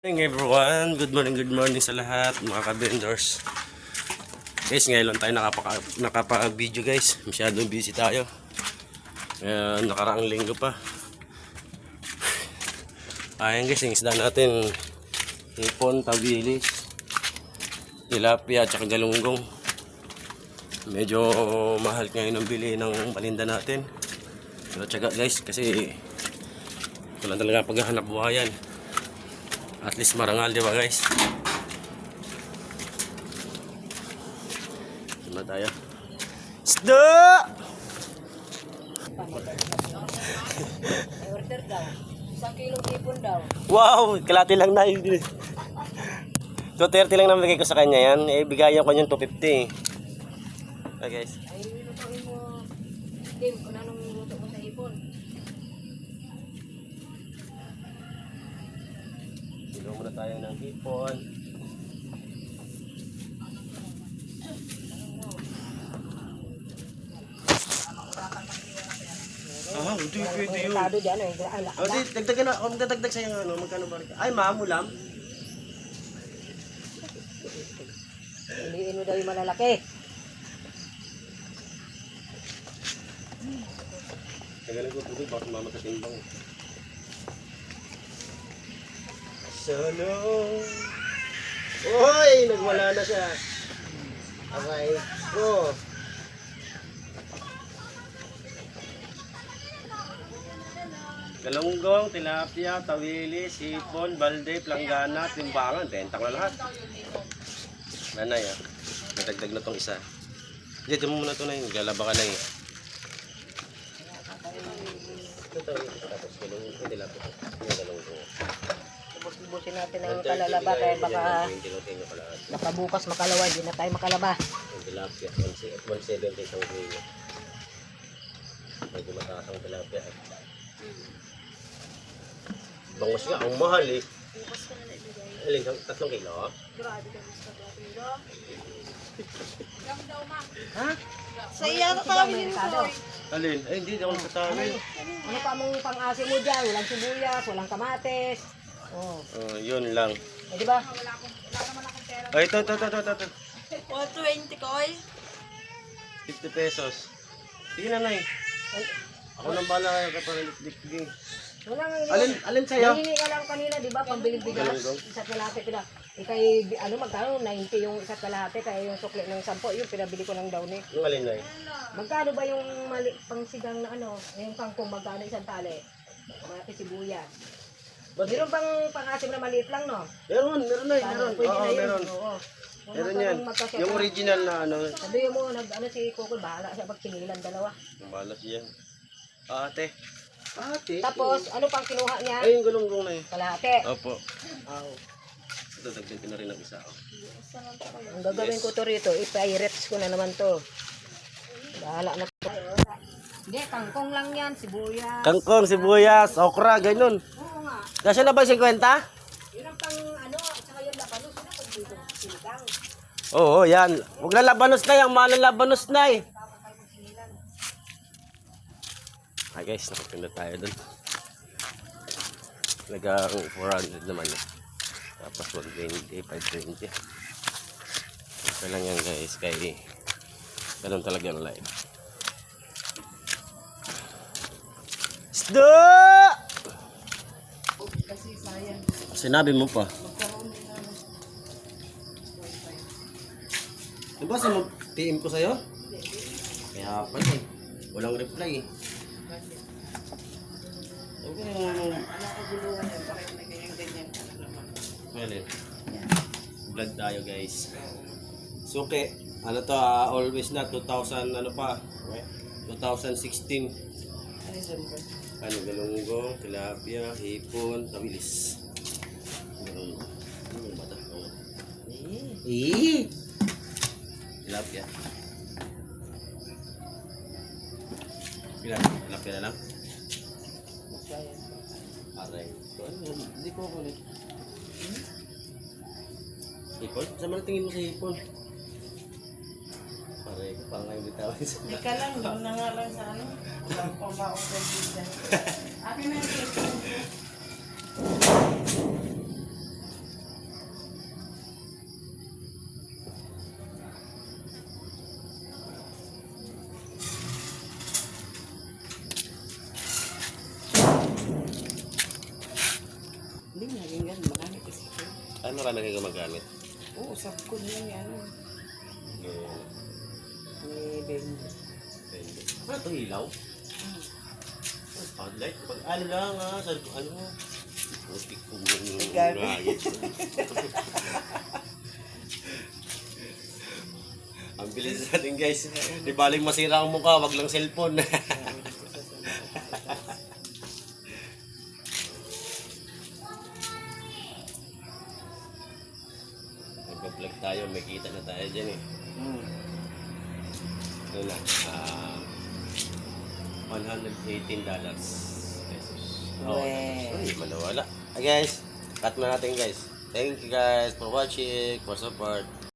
Good morning everyone, good morning sa lahat mga ka-vendors. Guys, ngayon lang tayo nakapag-video guys. Masyadong busy tayo. Nakaraang linggo pa. Ayan guys, yung isda natin, hipon, tawilis, tilapia, at saka galunggong. Medyo mahal ngayon ang bili ng paninda natin. Pero tsaga guys, kasi wala talaga paghahanap buhayan. At least marangal, di ba guys? Sima tayo. Isda! Order daw. 1 kilong hipon daw. Wow! Kalati lang na yun. 230 lang naman bigay ko sa kanya yan. Bigayan ko yung 250. Okay guys. Ay, lutuin mo. Tim, kung anong luto mo sa hipon. Bilo muna tayo ng hipon. Hindi pwede yun. Merkado dyan eh. O, dagdagan na. Kung dadagdag sa'yo ano, magkano ba? Ay, maamulam. Piliin mo daw yung malalaki. Tagalan ko tubig, bakit mama sa timbang. Solo. Uy! Nagwala na siya. Aray ko. Galunggong, tilapia, tawilis, hipon, balde, planggana, timbangan. Bentang na lahat. Nanay ah. Nadagdag na tong isa. Dito mo muna ito na yun. Galaba ka na yun. Ito, tapos galunggong, tilapia. Yung galunggong. Busin natin ang kalalaba kaya baka bukas makalawa. Hindi na tayo makalaba. Yung tilapia, 170 isang kilo. Medyo mataas ang tilapia. Bangos nga, ang mahal eh. Alin, 3 kilo? Ha? Sa iya ka kami nito. Alin? Ay, hindi ako nagkatawi. Ano pa mong pang-asim mo dyan? Walang sibuyas, walang kamates. Oh. Yun lang. Eh, di ba? Ay, ito. 120 koy. 50 pesos. Sige na, Nay. Ako nang bala kayo kapag likdik. Walang Alin sa'yo? nangingi ka lang kanina, di ba? Pambiling bigas. Galunggong. Isa't kalahati pina. Ikay, ano, magkano? 90 yung isa't kalahati. Kaya yung sukli ng 10, yung pinabili ko ng downy. Yung alin, Nay? Magkano ba yung pangsigang na ano? Yung kangkong, magkano isang tali? Mga sibuyas. Meron bang pangasim na maliit lang, no? Meron, Nay. Meron. Pwede Oo, na yun. meron. Oo. Meron yan. Yung original na ano. Sabi mo, ano si Coco, bahala siya pag sinilan dalawa. Malas yan. Ate. Tapos, ano pang kinuha niya? Ay, yung galunggong na eh. Kalahati. Opo. Oh. Ito, dagdag na rin ang isa. Ang gagawin ko to rito, ipay-reps ko na naman to. Bahala na to. Hindi, kangkong lang yan, sibuyas. Kangkong, sibuyas, okra, ganun. Oo nga. Kasi na ba 50? Yun ang pang ano, at saka yung labanos na pag dito sinigang. Oo, yan. Huwag na labanos na yan. Mahal na labanos na eh. Ay guys, nakapinda tayo dun. Nagang 400 naman eh. Tapos 120, 520. Okay lang yan guys. Kaya ganun talaga ang live. Isda! Sinabi mo pa. Diba sa mag-PM ko sa'yo? Kaya pa eh. Walang reply eh. Well, vlog tayo guys. Suke. Ano to always na 2000 ano pa? 2016. Ano galunggong, tilapia, hipon, tawilis. Ano ba ito? Tilapia. Tilapia na lang. Aray. Hindi ko kulit. Hipon? Saan man tingin mo sa hipon? Aray, parang ngayon bitawan sa... Ika lang, doon na nga lang sa ano. Walang pamausap dito. Akin na yung Ay, marami kayo gumagamit. Oo, sabko niya ni ano. Ngayon. Ni Ben. Pwede. Ano ito, ilaw? Spotlight? Pag ano lang ha, sa ano? Putik ko yung Gabi. ragit. Ang bilis natin guys. Di baling masira ang mukha, wag lang cellphone. Nag-vlog tayo, may kita na tayo dyan eh. Ano na, $118 pesos. Oh, Well. ay, manawala. Guys, cut na natin guys. Thank you guys for watching, for support.